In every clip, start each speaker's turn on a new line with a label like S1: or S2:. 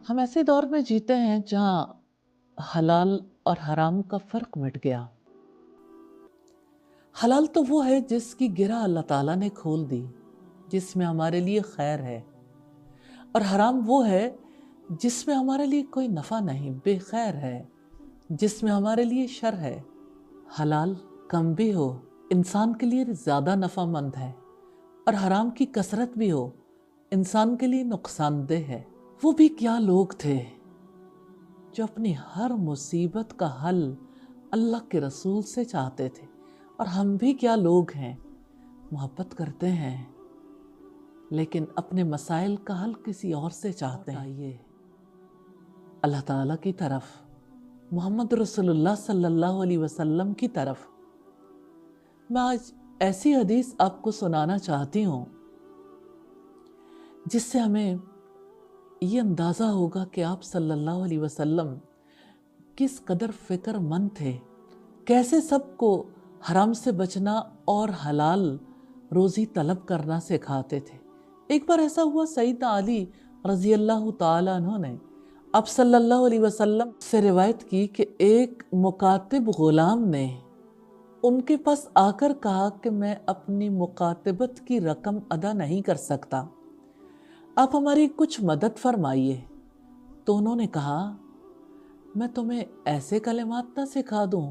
S1: ہم ایسے دور میں جیتے ہیں جہاں حلال اور حرام کا فرق مٹ گیا۔ حلال تو وہ ہے جس کی گرہ اللہ تعالیٰ نے کھول دی، جس میں ہمارے لیے خیر ہے، اور حرام وہ ہے جس میں ہمارے لیے کوئی نفع نہیں، بے خیر ہے، جس میں ہمارے لیے شر ہے۔ حلال کم بھی ہو انسان کے لیے زیادہ نفع مند ہے، اور حرام کی کثرت بھی ہو انسان کے لیے نقصان دہ ہے۔ وہ بھی کیا لوگ تھے جو اپنی ہر مصیبت کا حل اللہ کے رسول سے چاہتے تھے، اور ہم بھی کیا لوگ ہیں، محبت کرتے ہیں لیکن اپنے مسائل کا حل کسی اور سے چاہتے ہیں۔ آئیے اللہ تعالیٰ کی طرف، محمد رسول اللہ صلی اللہ علیہ وسلم کی طرف۔ میں آج ایسی حدیث آپ کو سنانا چاہتی ہوں جس سے ہمیں یہ اندازہ ہوگا کہ آپ صلی اللہ علیہ وسلم کس قدر فکر مند تھے، کیسے سب کو حرام سے بچنا اور حلال روزی طلب کرنا سکھاتے تھے۔ ایک بار ایسا ہوا، سیدنا علی رضی اللہ تعالیٰ عنہ نے آپ صلی اللہ علیہ وسلم سے روایت کی کہ ایک مکاتب غلام نے ان کے پاس آ کر کہا کہ میں اپنی مکاتبت کی رقم ادا نہیں کر سکتا، آپ ہماری کچھ مدد فرمائیے۔ تو انہوں نے کہا، میں تمہیں ایسے کلمات نہ سکھا دوں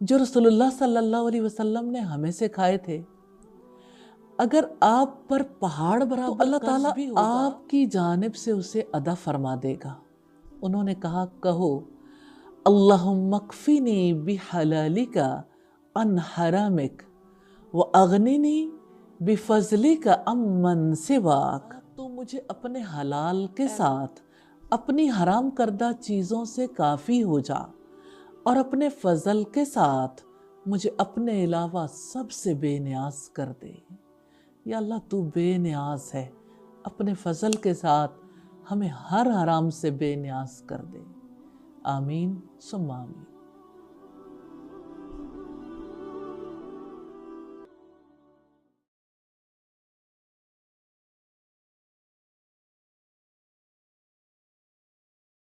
S1: جو رسول اللہ صلی اللہ علیہ وسلم نے ہمیں سکھائے تھے۔ اگر آپ پر پہاڑ برابر تو اللہ تعالیٰ آپ کی جانب سے اسے ادا فرما دے گا۔ انہوں نے کہا، کہو اللہم اکفینی بحلالک عن حرامک واغننی بفضلک عمن سواک۔ تو مجھے اپنے حلال کے ساتھ اپنی حرام کردہ چیزوں سے کافی ہو جا، اور اپنے فضل کے ساتھ مجھے اپنے علاوہ سب سے بے نیاز کر دے۔ یا اللہ تو بے نیاز ہے، اپنے فضل کے ساتھ ہمیں ہر حرام سے بے نیاز کر دے۔ آمین ثم آمین۔